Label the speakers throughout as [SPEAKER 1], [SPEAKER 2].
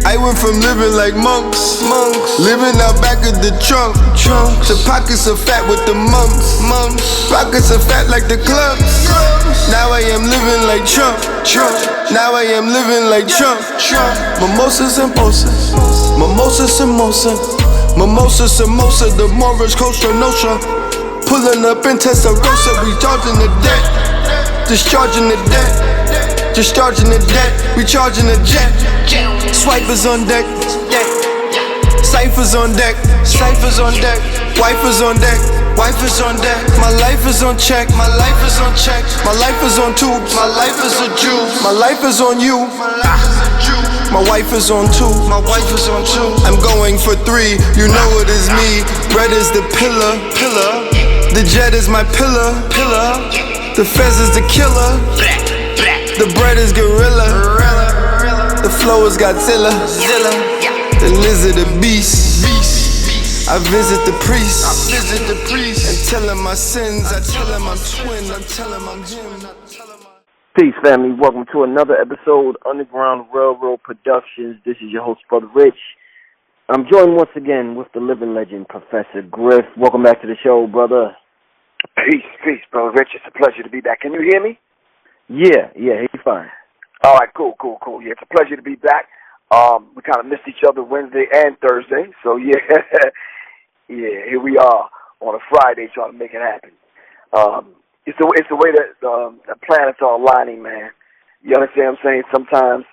[SPEAKER 1] I went from living like monks, living out back of the trunk, to pockets of fat with the mumps, pockets of fat like the clubs. Now I am living like Trump. Now I am living like Trump. Mimosas and mimosas, mimosas and mimosas, mimosas and mimosas. The Morris Costa Nostra, pulling up in Testarossa, recharging the debt, discharging the debt, discharging the debt, recharging the jet. Swipers on deck, ciphers on deck, ciphers on deck, wipers on deck. Wife is on deck, my life is on check, my life is on check, my life is on tubes, my life is a Jew, my life is on you, my wife is on two, my wife is on two. I'm going for 3, you know it is me. Bread is the pillar, the jet is my pillar, the fez is the killer, the bread is gorilla, the flow is Godzilla, the lizard a beast. I visit the priest, and tell him my sins. I tell him I'm twin, I tell him I'm him.
[SPEAKER 2] Peace, family. Welcome to another episode, Underground Railroad Productions. This is your host, Brother Rich. I'm joined once again with the living legend, Professor Griff. Welcome back to the show, brother.
[SPEAKER 3] Peace, Brother Rich. It's a pleasure to be back. Can you hear me?
[SPEAKER 2] Yeah, he's fine.
[SPEAKER 3] All right, cool. Yeah, it's a pleasure to be back. We kind of missed each other Wednesday and Thursday, so yeah. Yeah, here we are on a Friday trying to make it happen. It's the way that the planets are aligning, man. You understand what I'm saying? Sometimes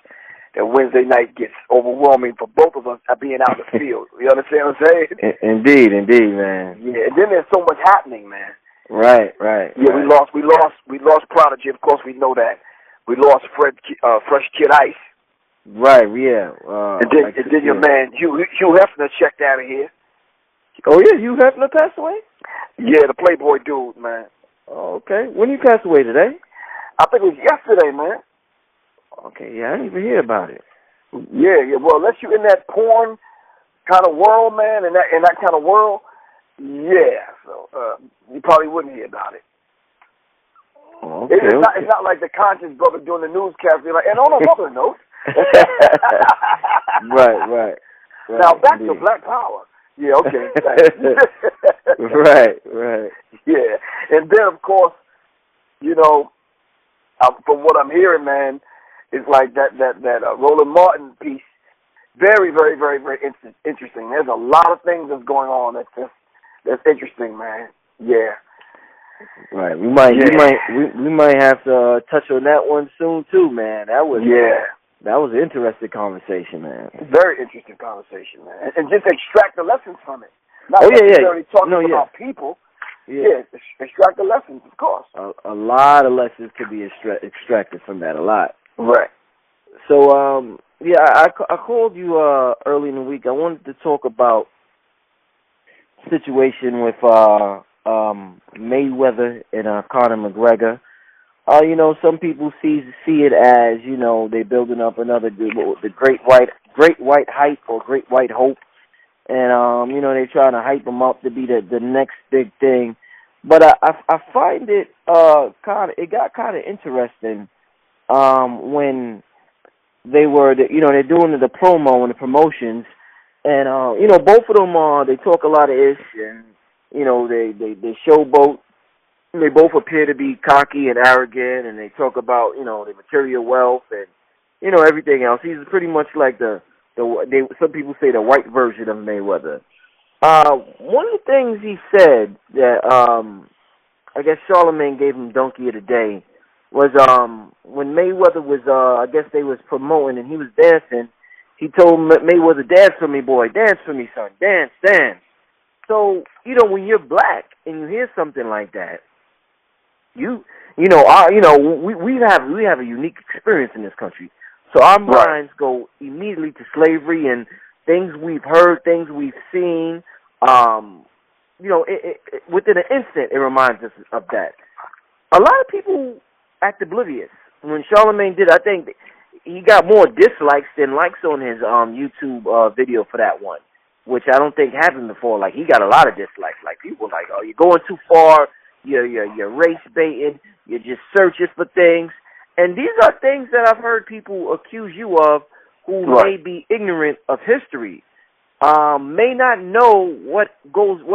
[SPEAKER 3] that Wednesday night gets overwhelming for both of us being out in the field. You understand what I'm saying?
[SPEAKER 2] Indeed, man.
[SPEAKER 3] Yeah, and then there's so much happening, man.
[SPEAKER 2] Right.
[SPEAKER 3] Yeah, we lost Prodigy. Of course, we know that. We lost Fresh Kid Ice.
[SPEAKER 2] Right, yeah.
[SPEAKER 3] And then your man Hugh Hefner checked out of here.
[SPEAKER 2] Oh, yeah, Hugh Hefner passed away?
[SPEAKER 3] Yeah, the Playboy dude, man.
[SPEAKER 2] Oh, okay. When he passed away, today?
[SPEAKER 3] I think it was yesterday, man.
[SPEAKER 2] Okay, yeah, I didn't even hear about it.
[SPEAKER 3] Yeah, well, unless you're in that porn kind of world, man, in that kind of world, yeah, so you probably wouldn't hear about it.
[SPEAKER 2] Oh, okay,
[SPEAKER 3] it's not like the conscious brother doing the newscast, be like, and on another note.
[SPEAKER 2] Right.
[SPEAKER 3] Now, back to Black Power. Yeah, okay.
[SPEAKER 2] Right.
[SPEAKER 3] Yeah, and then of course, you know, from what I'm hearing, man, it's like that Roland Martin piece. Very, very, very, very interesting. There's a lot of things that's going on that's interesting, man. Yeah.
[SPEAKER 2] Right. We might have to touch on that one soon too, man. That was an interesting conversation, man.
[SPEAKER 3] Very interesting conversation, man. And just extract the lessons from it. Not necessarily talking about people. Yeah, extract the lessons, of course.
[SPEAKER 2] A lot of lessons could be extracted from that, a lot.
[SPEAKER 3] Right.
[SPEAKER 2] So, I called you early in the week. I wanted to talk about the situation with Mayweather and Conor McGregor. Some people see it as, they're building up another the great white hype or great white hope, and they're trying to hype them up to be the next big thing. But I find it it got kind of interesting when they're doing the promo and the promotions, and both of them they talk a lot of ish, and they showboat. They both appear to be cocky and arrogant, and they talk about, the material wealth and, everything else. He's pretty much like some people say the white version of Mayweather. One of the things he said that, I guess Charlemagne gave him Donkey of the Day was, when Mayweather was, I guess they was promoting and he was dancing, he told Mayweather, "Dance for me, boy. Dance for me, son. Dance. So, when you're black and you hear something like that, we have a unique experience in this country. So our minds go immediately to slavery and things we've heard, things we've seen. Within an instant, it reminds us of that. A lot of people act oblivious. When Charlemagne did, I think he got more dislikes than likes on his YouTube video for that one, which I don't think happened before. Like, he got a lot of dislikes. Like, people were like, "Oh, you're going too far. You're race baiting. You're just searching for things." And these are things that I've heard people accuse you of who may be ignorant of history, may not know what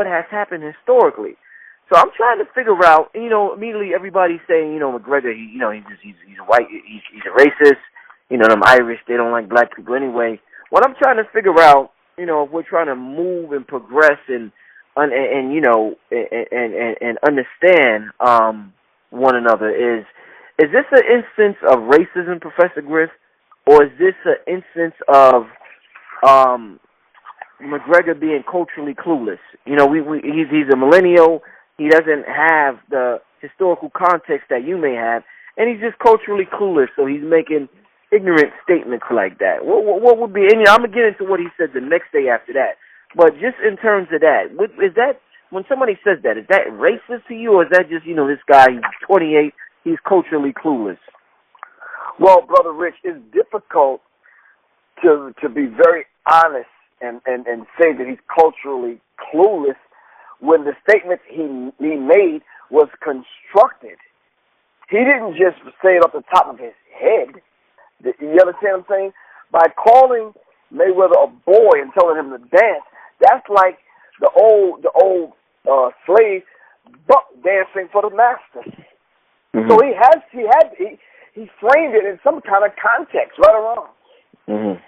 [SPEAKER 2] has happened historically. So I'm trying to figure out, immediately everybody's saying, McGregor, he's white, he's a racist. Them Irish, they don't like black people anyway. What I'm trying to figure out, if we're trying to move and progress and understand one another, is this an instance of racism, Professor Griff, or is this an instance of McGregor being culturally clueless? He's a millennial. He doesn't have the historical context that you may have, and he's just culturally clueless. So he's making ignorant statements like that. What would be? And I'm gonna get into what he said the next day after that. But just in terms of that, is that when somebody says that, is that racist to you, or is that just this guy? He's 28. He's culturally clueless.
[SPEAKER 3] Well, Brother Rich, it's difficult to be very honest and say that he's culturally clueless when the statement he made was constructed. He didn't just say it off the top of his head. You understand what I'm saying? By calling Mayweather a boy and telling him to dance, that's like the old slave buck dancing for the master. Mm-hmm. So he framed it in some kind of context, right or wrong. Mm-hmm.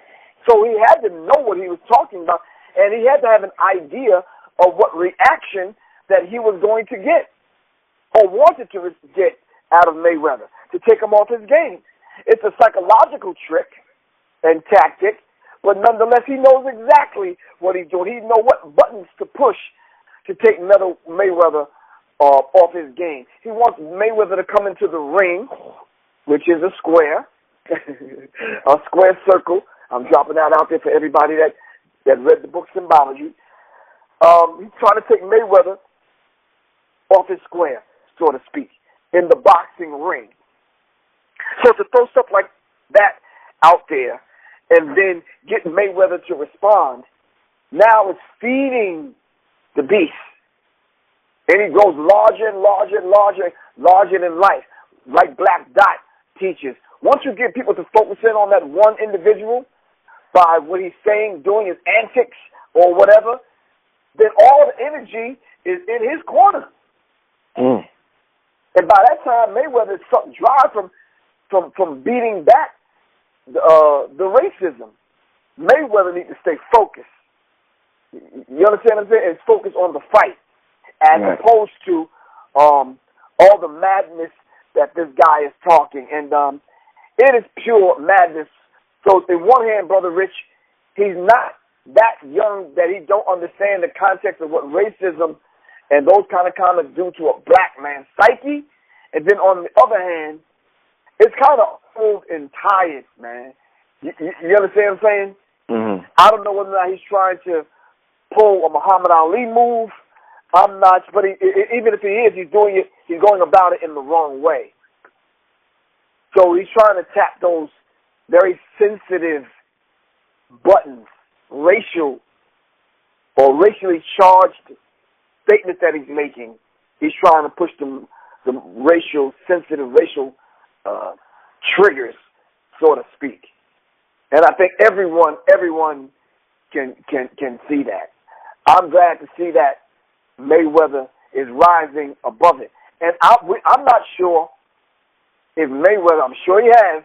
[SPEAKER 3] So he had to know what he was talking about, and he had to have an idea of what reaction that he was going to get or wanted to get out of Mayweather to take him off his game. It's a psychological trick and tactic, but nonetheless, he knows exactly what he's doing. He knows what buttons to push to take Mayweather off his game. He wants Mayweather to come into the ring, which is a square, a square circle. I'm dropping that out there for everybody that read the book Symbology. He's trying to take Mayweather off his square, so to speak, in the boxing ring. So to throw stuff like that out there and then get Mayweather to respond, now it's feeding the beast. And he grows larger and larger and larger than life, like Black Dot teaches. Once you get people to focus in on that one individual by what he's saying, doing his antics or whatever, then all the energy is in his corner. Mm. And by that time, Mayweather is sucked dry from beating back the racism. Mayweather needs to stay focused. You understand what I'm saying? And focus on the fight as opposed to all the madness that this guy is talking. And it is pure madness. So in one hand, Brother Rich, he's not that young that he don't understand the context of what racism and those kind of comments do to a black man's psyche. And then on the other hand, it's kind of old and tired, man. You understand what I'm saying? Mm-hmm. I don't know whether or not he's trying to pull a Muhammad Ali move. I'm not, but even if he is, he's going about it in the wrong way. So he's trying to tap those very sensitive buttons, racial or racially charged statements that he's making. He's trying to push the sensitive racial triggers, so to speak. And I think everyone can see that. I'm glad to see that Mayweather is rising above it. And I'm not sure if Mayweather, I'm sure he has,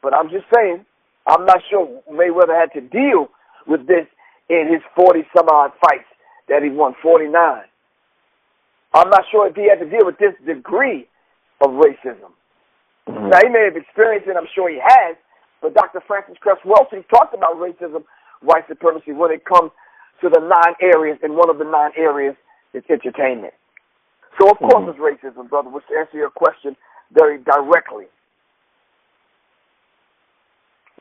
[SPEAKER 3] but I'm just saying, I'm not sure Mayweather had to deal with this in his 40-some-odd fights that he won, 49. I'm not sure if he had to deal with this degree of racism. Mm-hmm. Now, he may have experienced it, I'm sure he has, but Dr. Francis Cress Welsing talked about racism, white supremacy, when it comes to the 9 areas, and one of the 9 areas is entertainment. So, of course, it's racism, brother, which to answer your question very directly.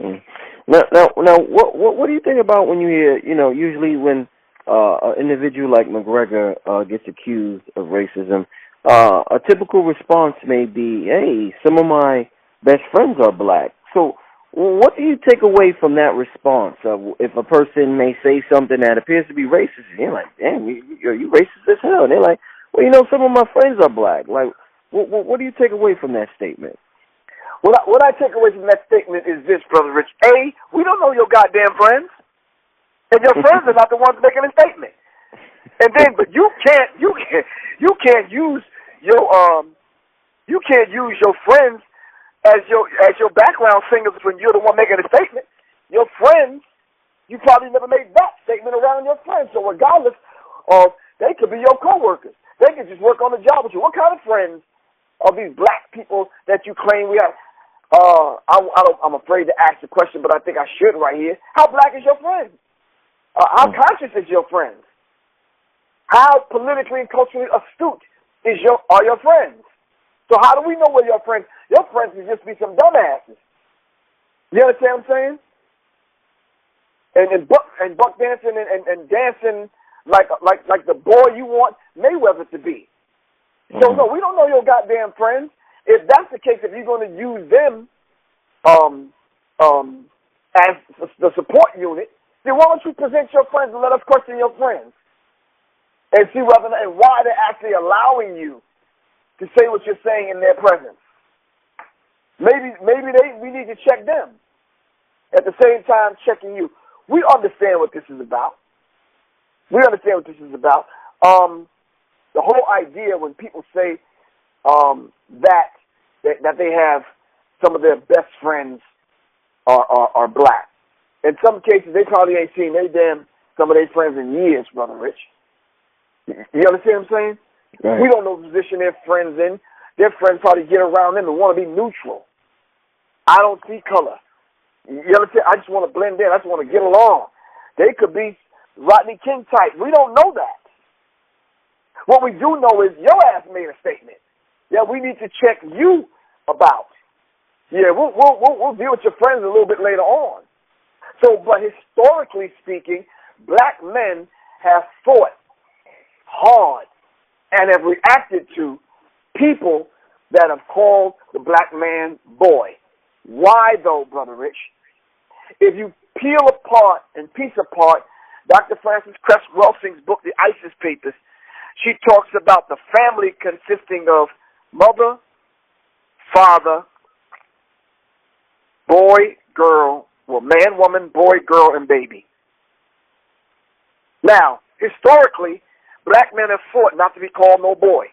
[SPEAKER 2] Mm. Now, what do you think about when you hear, usually when an individual like McGregor gets accused of racism, a typical response may be, hey, some of my best friends are black. So what do you take away from that response? If a person may say something that appears to be racist, and you're like, damn, you racist as hell. And they're like, well, some of my friends are black. Like, what do you take away from that statement?
[SPEAKER 3] What I take away from that statement is this, Brother Rich. A, we don't know your goddamn friends. And your friends are not the ones making a statement. And then, but you can't use your friends as your background singers when you're the one making a statement. Your friends, you probably never made that statement around your friends. So regardless of, they could be your coworkers. They could just work on the job with you. What kind of friends are these black people that you claim we have? I'm afraid to ask the question, but I think I should right here. How black is your friend? How conscious is your friends? How politically and culturally astute are your friends? So how do we know where your friends? Your friends can just be some dumbasses. You understand what I'm saying? And buck dancing and dancing like the boy you want Mayweather to be. So no, we don't know your goddamn friends. If that's the case, if you're going to use them as the support unit, then why don't you present your friends and let us question your friends and see whether and why they're actually allowing you to say what you're saying in their presence? Maybe we need to check them at the same time checking you. We understand what this is about. The whole idea when people say that they have some of their best friends are black. In some cases, they probably ain't seen some of their friends in years, Brother Rich. You understand what I'm saying? Right. We don't know the position their friends in. Their friends probably get around them and want to be neutral. I don't see color. You understand? I just want to blend in. I just want to get along. They could be Rodney King type. We don't know that. What we do know is your ass made a statement that we need to check you about. Yeah, we'll deal with your friends a little bit later on. So, but historically speaking, black men have fought hard and have reacted to people that have called the black man boy. Why, though, Brother Rich? If you peel apart and piece apart Dr. Frances Cress Welsing's book, The ISIS Papers, she talks about the family consisting of mother, father, boy, girl, well, man, woman, boy, girl, and baby. Now, historically, black men have fought not to be called no boy.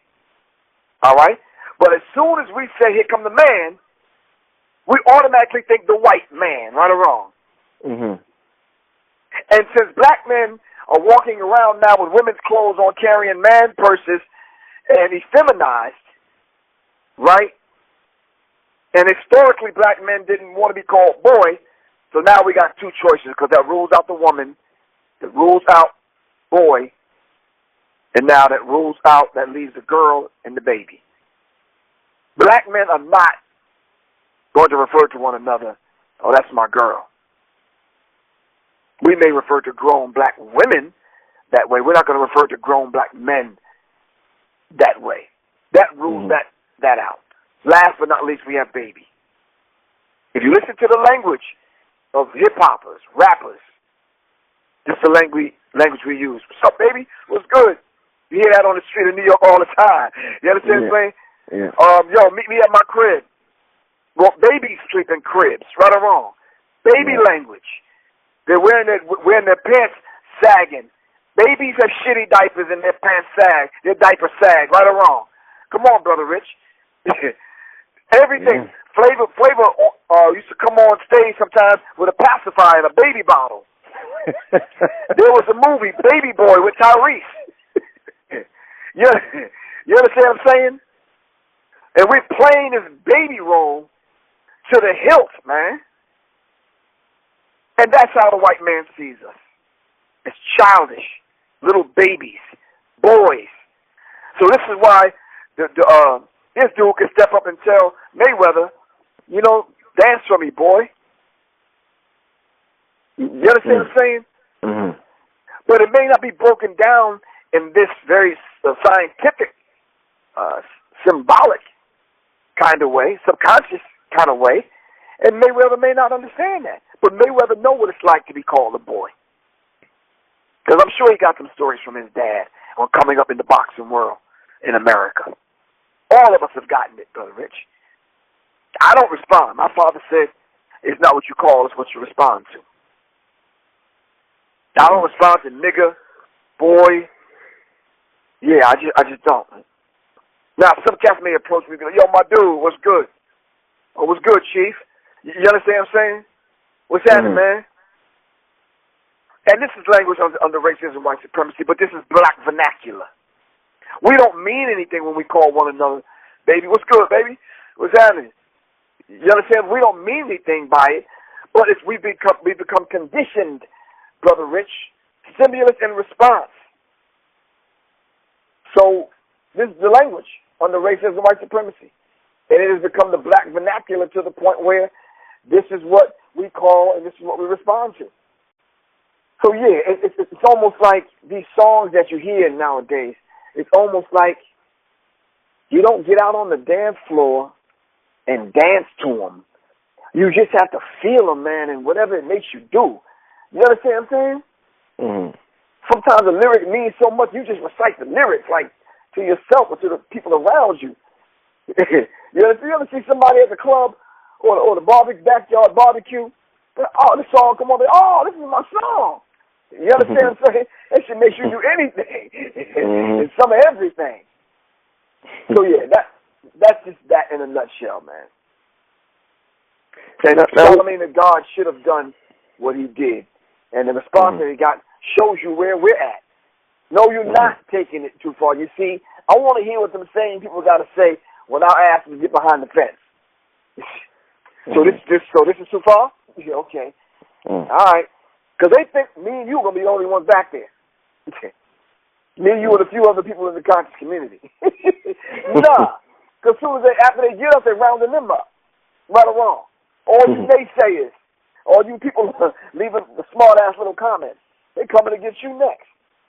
[SPEAKER 3] All right? But as soon as we say, here come the man, we automatically think the white man, right or wrong. Mm-hmm. And since black men are walking around now with women's clothes on, carrying man purses, and effeminized, right? And historically, black men didn't want to be called boy, so now we got two choices because that rules out the woman, that rules out boy, and now that leaves the girl and the baby. Black men are not going to refer to one another, oh, that's my girl. We may refer to grown black women that way. We're not going to refer to grown black men that way. That rules that out. Last but not least, we have baby. If you listen to the language of hip-hoppers, rappers, this is the language we use. What's up, baby? What's good? You hear that on the street of New York all the time. You understand what I'm saying? Yeah. Yo, meet me at my crib. Well, babies sleep in cribs, right or wrong. Baby language. They're wearing their pants sagging. Babies have shitty diapers and their pants sag. Their diapers sag, right or wrong. Come on, Brother Rich. Everything. Yeah. Flavor used to come on stage sometimes with a pacifier and a baby bottle. There was a movie, Baby Boy, with Tyrese. You understand what I'm saying? And we're playing this baby role to the hilt, man. And that's how the white man sees us. As childish, little babies, boys. So this is why this dude can step up and tell Mayweather, dance for me, boy. You understand what I'm saying? Mm-hmm. But it may not be broken down in this very scientific, symbolic kind of way, subconscious kind of way, and Mayweather may not understand that. But Mayweather know what it's like to be called a boy. Because I'm sure he got some stories from his dad on coming up in the boxing world in America. All of us have gotten it, Brother Rich. I don't respond. My father said, it's not what you call, it's what you respond to. I don't respond to nigga, boy. Yeah, I just don't. Now, some cats may approach me and go, yo, my dude, what's good? Oh, what's good, Chief? You understand what I'm saying? What's happening, man? And this is language under racism and white supremacy, but this is black vernacular. We don't mean anything when we call one another, baby, what's good, baby? What's happening? You understand? We don't mean anything by it, but we become conditioned, Brother Rich, stimulus and response. So this is the language under racism and white supremacy. And it has become the black vernacular to the point where this is what we call and this is what we respond to. So, yeah, it's almost like these songs that you hear nowadays, it's almost like you don't get out on the dance floor and dance to them. You just have to feel them, man, and whatever it makes you do. You understand what I'm saying? Mm-hmm. Sometimes the lyric means so much, you just recite the lyrics, like, to yourself or to the people around you. You ever see somebody at the club or the backyard barbecue? Oh, this song come on, oh, this is my song. You understand what I'm saying? That shit makes you do anything and some of everything. So, yeah, that's just that in a nutshell, man. And Charlemagne the God should have done what he did. And the response that he got shows you where we're at. No, you're not taking it too far. You see, I want to hear what them same people got to say without asking to get behind the fence. So this is too far? Yeah, okay. All right. Because they think me and you are going to be the only ones back there. Me and you and a few other people in the conscious community. Nah. Because after they get up, they're rounding them up. Right or wrong. All you naysayers, all you people leaving the smart-ass little comments, they coming against you next.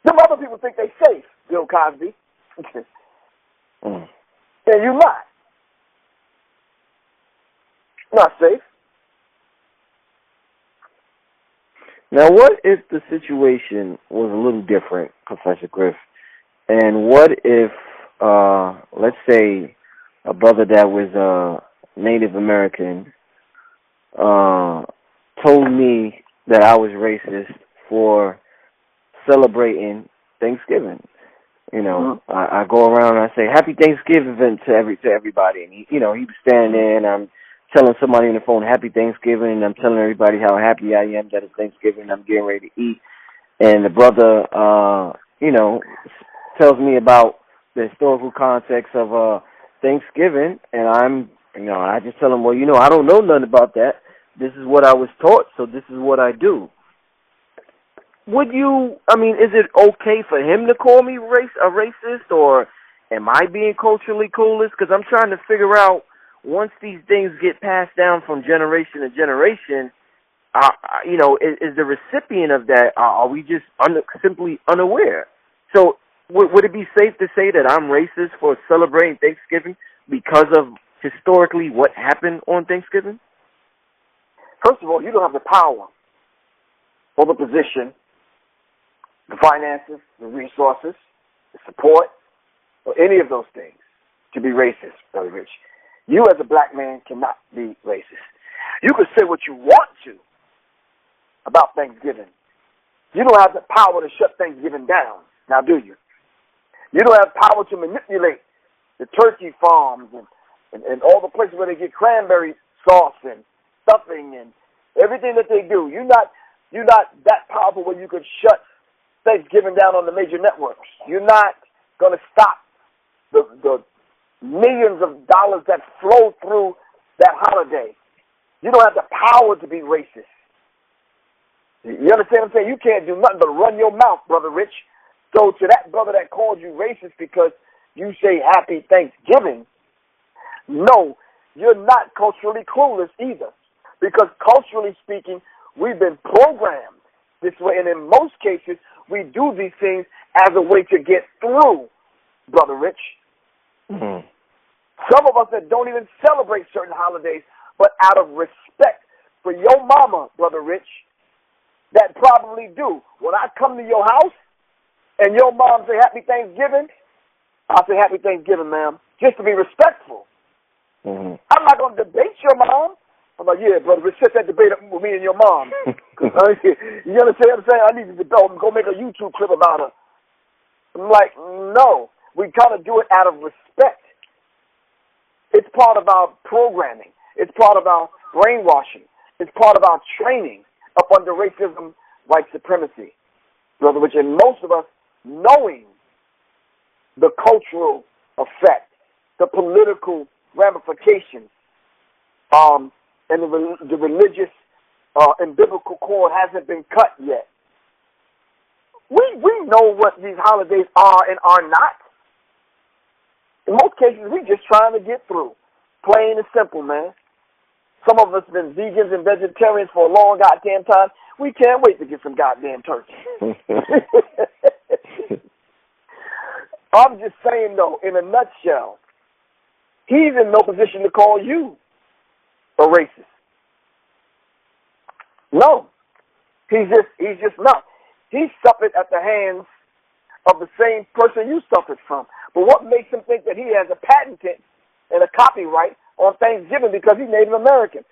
[SPEAKER 3] Some other people think they safe, Bill Cosby. And you not. Not safe.
[SPEAKER 2] Now, what if the situation was a little different, Professor Griff? And what if, let's say, a brother that was Native American told me that I was racist for celebrating Thanksgiving? You know, I go around and I say, Happy Thanksgiving to everybody. And, he was standing there and I'm telling somebody on the phone, Happy Thanksgiving, and I'm telling everybody how happy I am that it's Thanksgiving and I'm getting ready to eat. And the brother, tells me about the historical context of Thanksgiving, and I just tell him, well, I don't know nothing about that. This is what I was taught, so this is what I do. Is it okay for him to call me a racist, or am I being culturally clueless? Because I'm trying to figure out, once these things get passed down from generation to generation, is the recipient of that, are we just simply unaware? So would it be safe to say that I'm racist for celebrating Thanksgiving because of historically what happened on Thanksgiving?
[SPEAKER 3] First of all, you don't have the power or the position, the finances, the resources, the support, or any of those things to be racist, Brother Rich. You as a black man cannot be racist. You can say what you want to about Thanksgiving. You don't have the power to shut Thanksgiving down, now do you? You don't have power to manipulate the turkey farms and all the places where they get cranberry sauce and stuffing and everything that they do. You're not that powerful where you could shut Thanksgiving down on the major networks. You're not going to stop the millions of dollars that flow through that holiday. You don't have the power to be racist. You understand what I'm saying? You can't do nothing but run your mouth, Brother Rich. So to that brother that called you racist because you say Happy Thanksgiving, no, you're not culturally clueless either. Because culturally speaking, we've been programmed this way. And in most cases, we do these things as a way to get through, Brother Rich. Mm-hmm. Some of us that don't even celebrate certain holidays, but out of respect for your mama, Brother Rich, that probably do. When I come to your house and your mom say Happy Thanksgiving, I'll say Happy Thanksgiving, ma'am, just to be respectful.
[SPEAKER 2] Mm-hmm.
[SPEAKER 3] I'm not going to debate your mom. I'm like, yeah, brother, let's set that debate up with me and your mom. You understand what I'm saying? I need to go make a YouTube clip about her. I'm like, no. We got to do it out of respect. It's part of our programming. It's part of our brainwashing. It's part of our training up under racism, white supremacy, Brother Rich. And most of us knowing the cultural effect, the political ramifications, and the religious and biblical cord hasn't been cut yet. We know what these holidays are and are not. In most cases, we just trying to get through. Plain and simple, man. Some of us have been vegans and vegetarians for a long goddamn time. We can't wait to get some goddamn turkey. I'm just saying, though, in a nutshell, he's in no position to call you a racist. No. He's just not. He suffered at the hands of the same person you suffered from. But what makes him think that he has a patent and a copyright on Thanksgiving because he's Native American?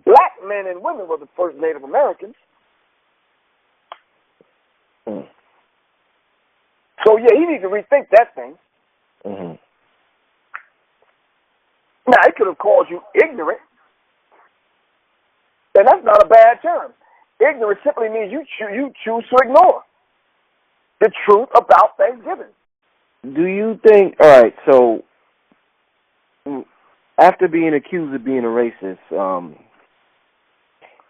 [SPEAKER 3] Black men and women were the first Native Americans.
[SPEAKER 2] Mm.
[SPEAKER 3] So, yeah, he needs to rethink that thing.
[SPEAKER 2] Mm-hmm.
[SPEAKER 3] Now, it could have called you ignorant, and that's not a bad term. Ignorance simply means you choose to ignore the truth about Thanksgiving.
[SPEAKER 2] Do you think, all right, so after being accused of being a racist,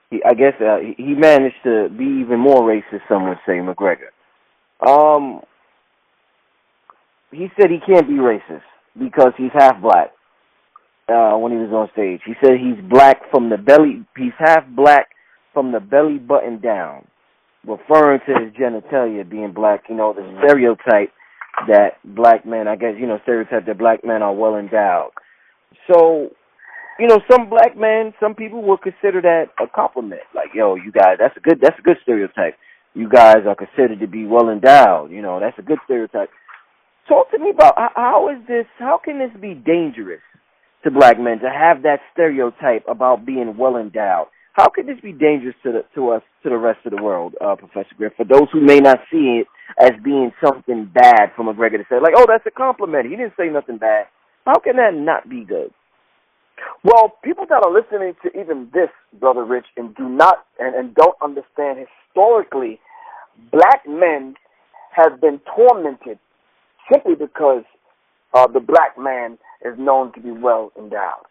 [SPEAKER 2] he managed to be even more racist, some would say, McGregor. He said he can't be racist because he's half black when he was on stage. He said he's half black from the belly button down, referring to his genitalia being black, the stereotype that black men, stereotype that black men are well endowed. So, some black men, some people will consider that a compliment. Like, yo, you guys, that's a good stereotype. You guys are considered to be well endowed. That's a good stereotype. Talk to me about how can this be dangerous to black men to have that stereotype about being well endowed? How could this be dangerous to the rest of the world, Professor Griff? For those who may not see it as being something bad for McGregor to say, like, oh, that's a compliment. He didn't say nothing bad. How can that not be good?
[SPEAKER 3] Well, people that are listening to even this, Brother Rich, and don't understand historically, black men have been tormented simply because the black man is known to be well endowed.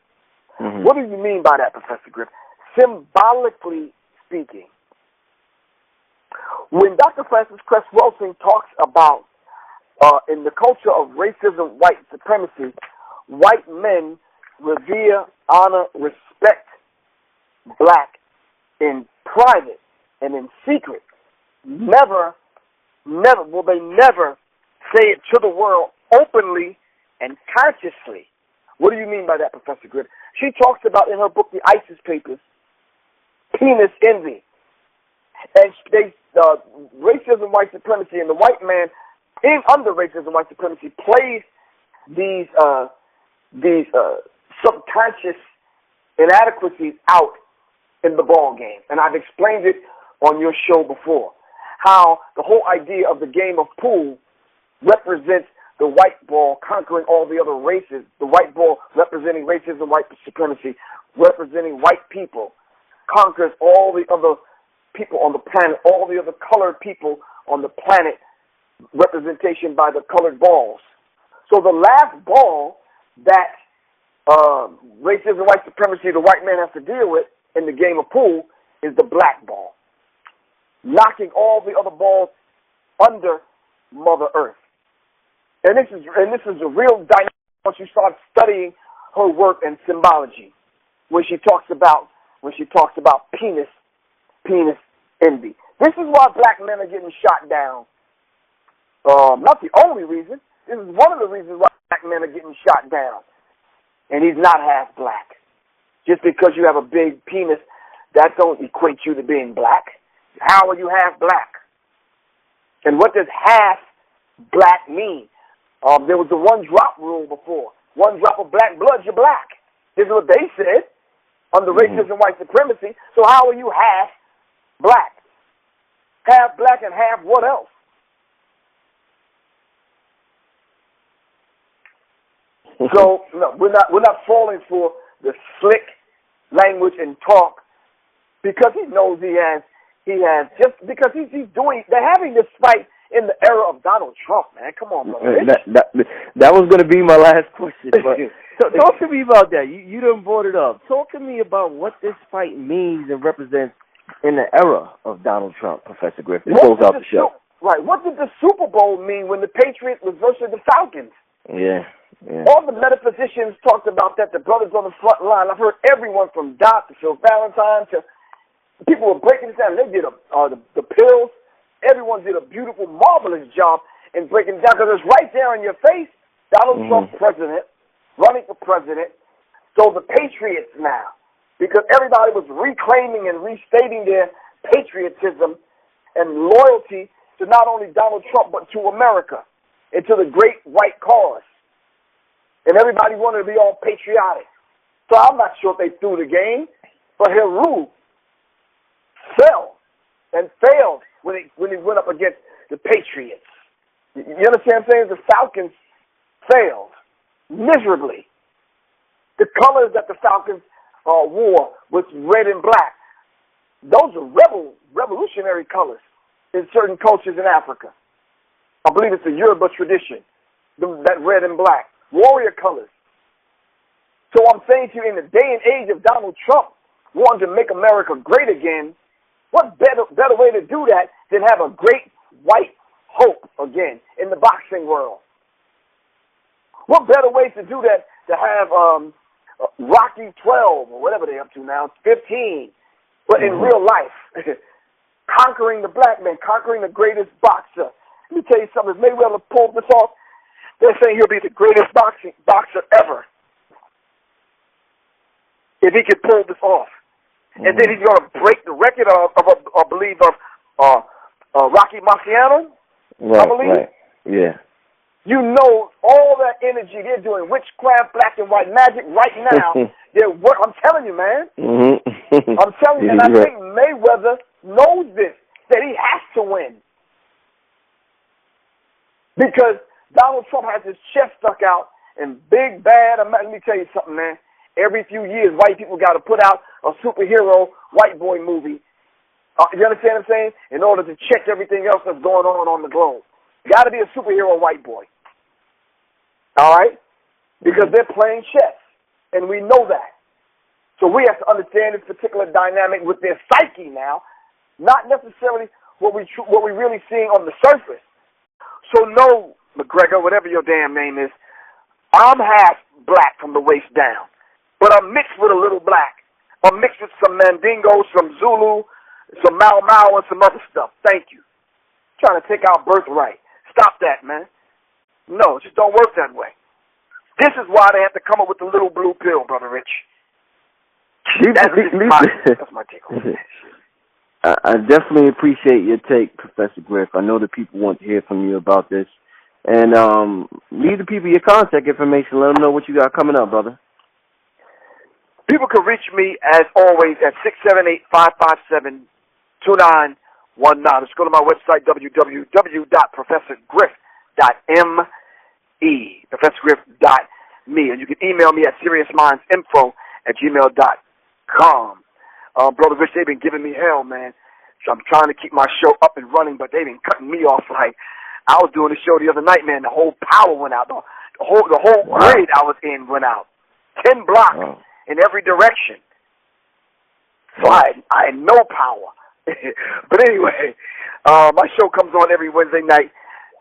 [SPEAKER 3] Mm-hmm. What do you mean by that, Professor Griff? Symbolically speaking, when Dr. Francis Cress Welsing talks about in the culture of racism, white supremacy, white men revere, honor, respect black in private and in secret. Never will they never say it to the world openly and consciously. What do you mean by that, Professor Griff? She talks about in her book, The ISIS Papers, penis envy. And racism, white supremacy, and the white man under racism, white supremacy plays these subconscious inadequacies out in the ball game. And I've explained it on your show before, how the whole idea of the game of pool represents the white ball conquering all the other races, the white ball representing racism, white supremacy, representing white people, conquers all the other people on the planet, all the other colored people on the planet, representation by the colored balls. So the last ball that racism, white supremacy, the white man has to deal with in the game of pool is the black ball, knocking all the other balls under Mother Earth. And this is a real dynamic once you start studying her work and symbology, when she talks about penis envy. This is why black men are getting shot down. Not the only reason. This is one of the reasons why black men are getting shot down. And he's not half black. Just because you have a big penis, that don't equate you to being black. How are you half black? And what does half black mean? There was the one drop rule before. One drop of black blood, you're black. This is what they said under racism and white supremacy. So how are you half black? Half black and half what else? So no, we're not falling for the slick language and talk because he knows he has just because they're having this fight in the era of Donald Trump, man. Come on, brother.
[SPEAKER 2] That was going to be my last question. But so talk to me about that. You done brought it up. Talk to me about what this fight means and represents in the era of Donald Trump, Professor Griff. This goes out the show.
[SPEAKER 3] Right. What did the Super Bowl mean when the Patriots was versus the Falcons?
[SPEAKER 2] Yeah.
[SPEAKER 3] All the metaphysicians talked about that, the brothers on the front line. I've heard everyone from Doc to Phil Valentine to people were breaking it down. They did the pills. Everyone did a beautiful, marvelous job in breaking it down because it's right there in your face. Donald Trump, president, running for president. So the Patriots now, because everybody was reclaiming and restating their patriotism and loyalty to not only Donald Trump but to America and to the great white cause. And everybody wanted to be all patriotic. So I'm not sure if they threw the game, but Heru fell and failed when he went up against the Patriots. You understand what I'm saying? The Falcons failed miserably. The colors that the Falcons wore was red and black. Those are revolutionary colors in certain cultures in Africa. I believe it's a Yoruba tradition, that red and black. Warrior colors. So I'm saying to you, in the day and age of Donald Trump wanting to make America great again, what better way to do that than have a great white hope again in the boxing world? What better way to do that to have Rocky 12 or whatever they're up to now, 15, but in real life, conquering the black man, conquering the greatest boxer. Let me tell you something, if Mayweather pulled this off, they're saying he'll be the greatest boxer ever if he could pull this off. And then he's going to break the record of Rocky Marciano.
[SPEAKER 2] Right,
[SPEAKER 3] I believe.
[SPEAKER 2] right. Yeah.
[SPEAKER 3] You know all that energy they're doing, witchcraft, black and white magic right now. I'm telling you, man. I'm telling you, and I think Mayweather knows this, that he has to win. Because Donald Trump has his chest stuck out and big, bad. Let me tell you something, man. Every few years, white people got to put out a superhero white boy movie. You understand what I'm saying? In order to check everything else that's going on the globe. Got to be a superhero white boy. All right? Because they're playing chess. And we know that. So we have to understand this particular dynamic with their psyche now, not necessarily what we really seeing on the surface. So no, McGregor, whatever your damn name is, I'm half black from the waist down. But I'm mixed with a little black. I'm mixed with some Mandingo, some Zulu, some Mau Mau, and some other stuff. Thank you. Trying to take our birthright. Stop that, man. No, it just don't work that way. This is why they have to come up with the little blue pill, Brother Rich. That's my take on that shit.
[SPEAKER 2] I definitely appreciate your take, Professor Griff. I know the people want to hear from you about this. And leave the people your contact information. Let them know what you got coming up, brother.
[SPEAKER 3] People can reach me, as always, at 678-557-2919. Just go to my website, www.professorgriff.me, professorgriff.me. And you can email me at seriousmindsinfo@gmail.com. Brother Rich, they've been giving me hell, man. So I'm trying to keep my show up and running, but they've been cutting me off. Like, I was doing the show the other night, man. The whole power went out. The whole grid I was in went out. 10 blocks in every direction. So I had no power. But anyway, my show comes on every Wednesday night,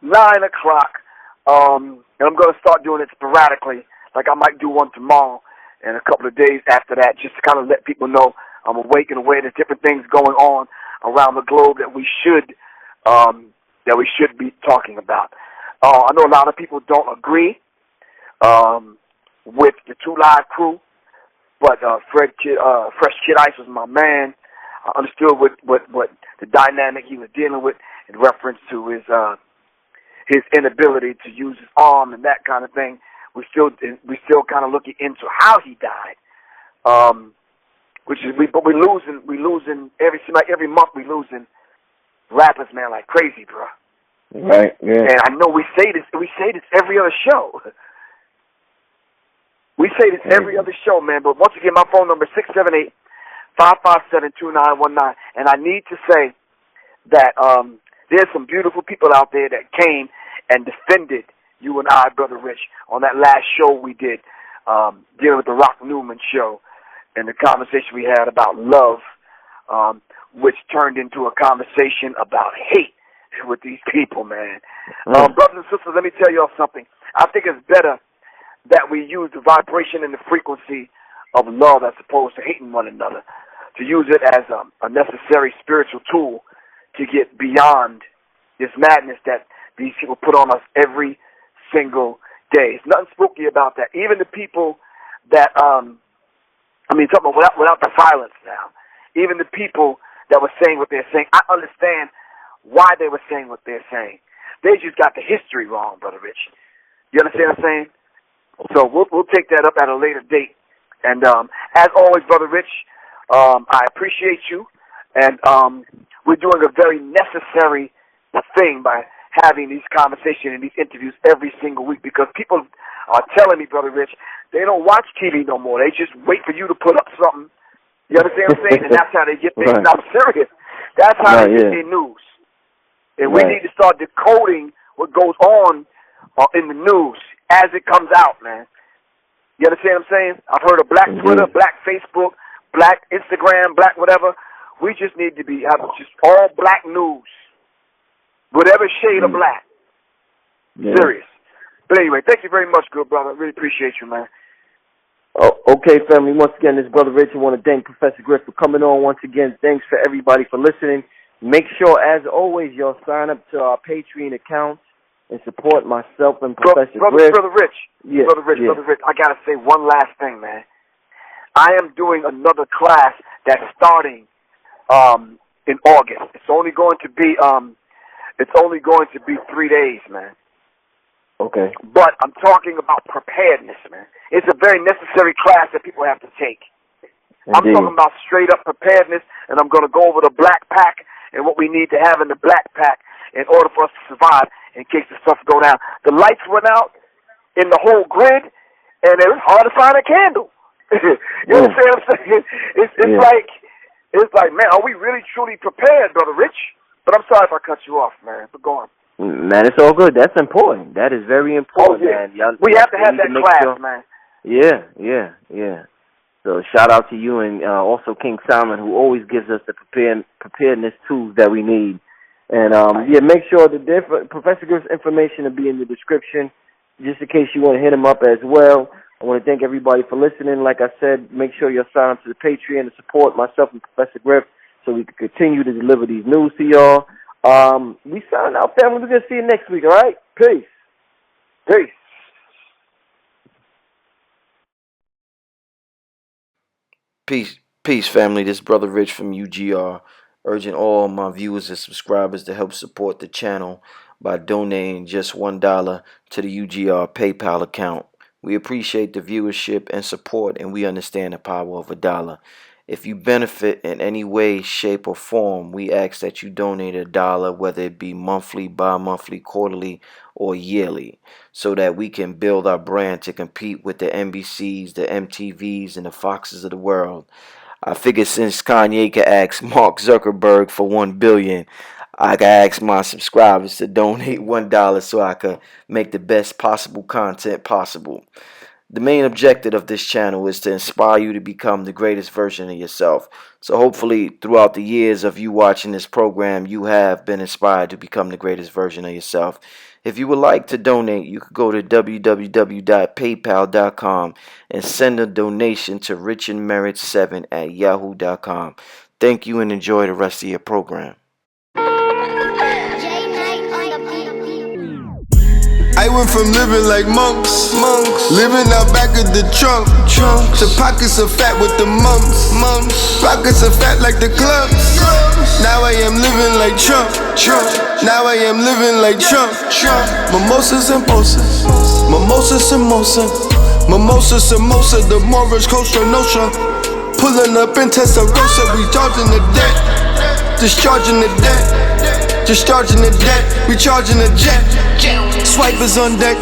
[SPEAKER 3] 9 o'clock. And I'm going to start doing it sporadically. Like I might do one tomorrow and a couple of days after that, just to kind of let people know I'm awake and aware. There's different things going on around the globe that we should be talking about. I know a lot of people don't agree with the Two Live crew, but Fresh Kid Ice was my man. I understood what the dynamic he was dealing with in reference to his inability to use his arm and that kind of thing. We still kind of looking into how he died. Which is but we losing every month we losing rappers, man, like crazy, bro.
[SPEAKER 2] Right. Yeah.
[SPEAKER 3] And I know we say this every other show. We say this every other show, man. But once again, my phone number is 678-557-2919, and I need to say that there's some beautiful people out there that came and defended you and I, Brother Rich, on that last show we did, dealing with the Rock Newman show, and the conversation we had about love, which turned into a conversation about hate with these people, man. Brothers and sisters, let me tell y'all something. I think it's better that we use the vibration and the frequency of love as opposed to hating one another, to use it as a necessary spiritual tool to get beyond this madness that these people put on us every single day. There's nothing spooky about that. Even the people that, talking about without the violence now, even the people that were saying what they're saying, I understand why they were saying what they're saying. They just got the history wrong, Brother Rich. You understand what I'm saying? So we'll take that up at a later date. And as always, Brother Rich, I appreciate you. And we're doing a very necessary thing by having these conversations and these interviews every single week, because people are telling me, Brother Rich, they don't watch TV no more. They just wait for you to put up something. You understand what I'm saying? And that's how they get things. Right. I'm serious. That's how they get their news. And we need to start decoding what goes on in the news as it comes out, man. You understand what I'm saying? I've heard of black Twitter, black Facebook, black Instagram, black whatever. We just need to have just all black news, whatever shade of black. Serious. But anyway, thank you very much, good brother. I really appreciate you, man.
[SPEAKER 2] Oh, okay, family. Once again, this is Brother Rich. I want to thank Professor Griff for coming on once again. Thanks for everybody for listening. Make sure, as always, y'all sign up to our Patreon accounts and support myself and Professor Griff.
[SPEAKER 3] Brother Rich, Brother Rich, I got to say one last thing, man. I am doing another class that's starting in August. It's only going to be 3 days, man.
[SPEAKER 2] Okay.
[SPEAKER 3] But I'm talking about preparedness, man. It's a very necessary class that people have to take. Indeed. I'm talking about straight up preparedness, and I'm going to go over the black pack and what we need to have in the black pack in order for us to survive in case the stuff go down. The lights went out in the whole grid, and it was hard to find a candle. You understand what I'm saying? It's like, man, are we really truly prepared, Brother Rich? But I'm sorry if I cut you off, man. But go on.
[SPEAKER 2] Man, it's all good. That's important. That is very important, man.
[SPEAKER 3] We have to have that class, man.
[SPEAKER 2] Yeah. So shout out to you and also King Simon, who always gives us the preparedness tools that we need. And make sure that Professor Griff's information will be in the description, just in case you want to hit him up as well. I want to thank everybody for listening. Like I said, make sure you're signed up to the Patreon to support myself and Professor Griff so we can continue to deliver these news to y'all. We sign out, family. We're going to see you next week, all right? Peace.
[SPEAKER 4] Peace, family. This is Brother Rich from UGR, urging all my viewers and subscribers to help support the channel by donating just $1 to the UGR PayPal account. We appreciate the viewership and support, and we understand the power of $1. If you benefit in any way, shape, or form, we ask that you donate $1, whether it be monthly, bi-monthly, quarterly, or yearly, so that we can build our brand to compete with the NBCs, the MTVs, and the Foxes of the world. I figured since Kanye could ask Mark Zuckerberg for $1 billion, I could ask my subscribers to donate $1 so I could make the best possible content possible. The main objective of this channel is to inspire you to become the greatest version of yourself. So hopefully throughout the years of you watching this program, you have been inspired to become the greatest version of yourself. If you would like to donate, you could go to www.paypal.com and send a donation to richandmerit7@yahoo.com. Thank you and enjoy the rest of your program.
[SPEAKER 1] I went from living like monks, living out back of the trunk, to pockets of fat with the monks, pockets of fat like the clubs. Now I am living like Trump. Now I am living like Trump. Mimosas and mimosas, mimosas and mimosa, mimosas and mimosa, the Morris Costa Nostra. pulling up in Testarossa, we charging the debt. Discharging the debt. Discharging the debt. We charging the jet. Swipers on deck.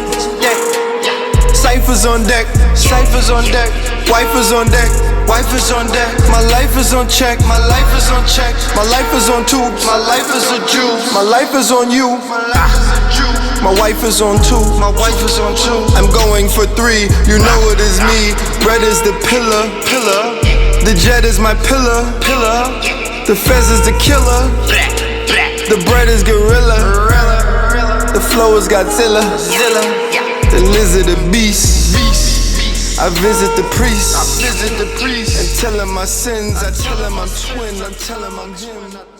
[SPEAKER 1] Ciphers on deck. Ciphers on deck. Wipers on deck. Wipers on deck. My life is on check. My life is on check. My life is on tubes. My life is a Jew. My life is on you. My wife is on two. My wife is on two. I'm going for 3. You know it is me. Bread is the pillar. The jet is my pillar. The fez is the killer. The bread is gorilla. The flow is Godzilla. The lizard a beast. I visit the priest. And tell him my sins. I tell him I'm twin. I tell him I'm him.